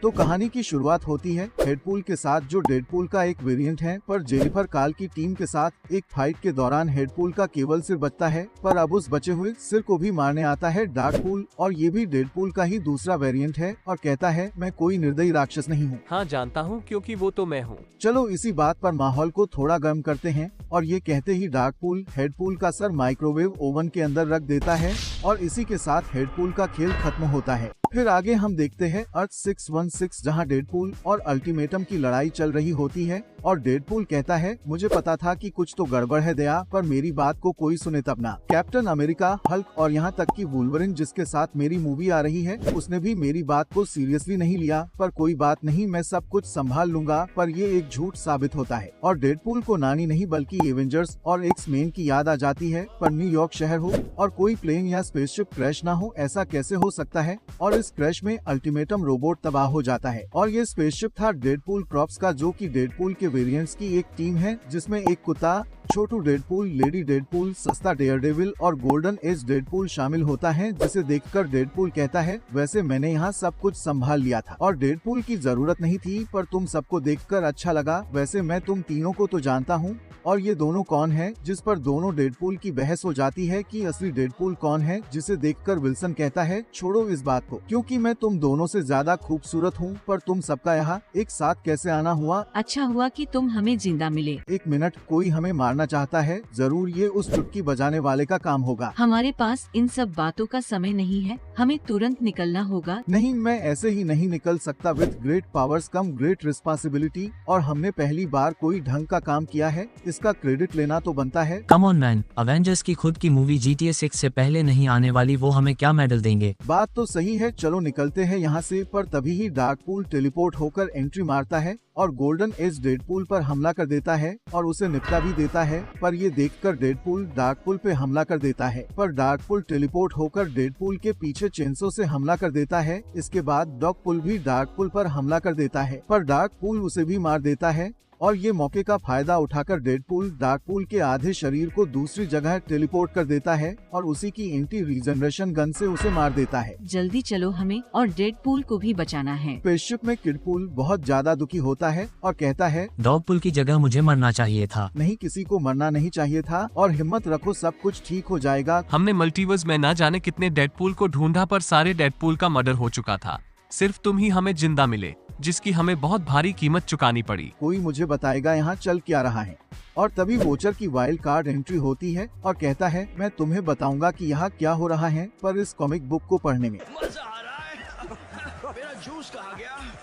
तो कहानी की शुरुआत होती है हेडपूल के साथ, जो डेडपूल का एक वेरिएंट है, पर जेनिफर काल की टीम के साथ एक फाइट के दौरान हेडपूल का केवल सिर बचता है, पर अब उस बचे हुए सिर को भी मारने आता है डार्कपूल, और ये भी डेडपूल का ही दूसरा वेरिएंट है, और कहता है मैं कोई निर्दयी राक्षस नहीं हूँ। हाँ जानता हूँ, क्योंकि वो तो मैं हूँ। चलो इसी बात पर माहौल को थोड़ा गर्म करते हैं, और ये कहते ही डार्कपूल हेडपूल का सर माइक्रोवेव ओवन के अंदर रख देता है, और इसी के साथ हेडपूल का खेल खत्म होता है। फिर आगे हम देखते हैं अर्थ 616, जहां डेडपूल और अल्टीमेटम की लड़ाई चल रही होती है, और डेडपूल कहता है मुझे पता था कि कुछ तो गड़बड़ है दया, पर मेरी बात को कोई सुने तब ना। कैप्टन अमेरिका, हल्क और यहाँ तक कि वुल्वरिन जिसके साथ मेरी मूवी आ रही है, उसने भी मेरी बात को सीरियसली नहीं लिया, पर कोई बात नहीं, मैं सब कुछ संभाल लूंगा। पर ये एक झूठ साबित होता है, और डेडपूल को नानी नहीं बल्कि एवेंजर्स और एक्स-मेन की याद आ जाती है। पर न्यूयॉर्क शहर हो और कोई प्लेन या स्पेसशिप क्रैश ना हो, ऐसा कैसे हो सकता है? और इस क्रैश में अल्टीमेटम रोबोट तबाह हो जाता है, और ये स्पेसशिप था डेडपूल क्रॉप्स का, जो कि डेडपूल के वेरिएंट्स की एक टीम है, जिसमें एक कुत्ता, छोटू डेडपूल, लेडी डेडपूल, सस्ता डेयरडेविल और गोल्डन एज डेडपूल शामिल होता है, जिसे देखकर डेडपूल कहता है वैसे मैंने यहाँ सब कुछ संभाल लिया था और डेडपूल की जरूरत नहीं थी, पर तुम सबको देखकर अच्छा लगा। वैसे मैं तुम तीनों को तो जानता हूँ, और ये दोनों कौन है? जिस पर दोनों डेडपूल की बहस हो जाती है कि असली डेडपूल कौन है, जिसे देखकर विल्सन कहता है छोड़ो इस बात को, क्योंकि मैं तुम दोनों से ज्यादा खूबसूरत हूँ। पर तुम सबका यहाँ एक साथ कैसे आना हुआ? अच्छा हुआ कि तुम हमें जिंदा मिले। एक मिनट, कोई हमें मारना चाहता है? जरूर ये उस चुटकी बजाने वाले का काम होगा। हमारे पास इन सब बातों का समय नहीं है, हमें तुरंत निकलना होगा। नहीं, मैं ऐसे ही नहीं निकल सकता। With great powers come great responsibility, और हमने पहली बार कोई ढंग का काम किया है, इसका क्रेडिट लेना तो बनता है। कम ऑन मैन, अवेंजर्स की खुद की मूवी GTA 6 से पहले नहीं आने वाली, वो हमें क्या मेडल देंगे? बात तो सही है, चलो निकलते हैं यहाँ से। पर तभी ही डार्कपूल टेलीपोर्ट होकर एंट्री मारता है और गोल्डन एज डेडपूल पर हमला कर देता है और उसे निपटा भी देता है। पर ये देखकर डेडपूल डार्कपूल पे हमला कर देता है, पर डार्कपूल टेलीपोर्ट होकर डेडपूल के पीछे चेंसो से हमला कर देता है। इसके बाद डॉगपूल भी डार्कपूल पर हमला कर देता है, पर डार्कपूल उसे भी मार देता है, और ये मौके का फायदा उठाकर डेडपूल डार्कपूल के आधे शरीर को दूसरी जगह टेलीपोर्ट कर देता है और उसी की एंटी रीजनरेशन गन से उसे मार देता है। जल्दी चलो, हमें और डेडपूल को भी बचाना है। स्पेसशिप में किडपूल बहुत ज्यादा दुखी होता है और कहता है डॉगपूल की जगह मुझे मरना चाहिए था। नहीं, किसी को मरना नहीं चाहिए था, और हिम्मत रखो, सब कुछ ठीक हो जाएगा। हमने मल्टीवर्स में ना जाने कितने डेडपूल को ढूंढा, पर सारे डेडपूल का मर्डर हो चुका था। सिर्फ तुम ही हमें जिंदा मिले, जिसकी हमें बहुत भारी कीमत चुकानी पड़ी। कोई मुझे बताएगा यहाँ चल क्या रहा है? और तभी वोचर की वाइल्ड कार्ड एंट्री होती है और कहता है मैं तुम्हें बताऊंगा कि यहाँ क्या हो रहा है, पर इस कॉमिक बुक को पढ़ने में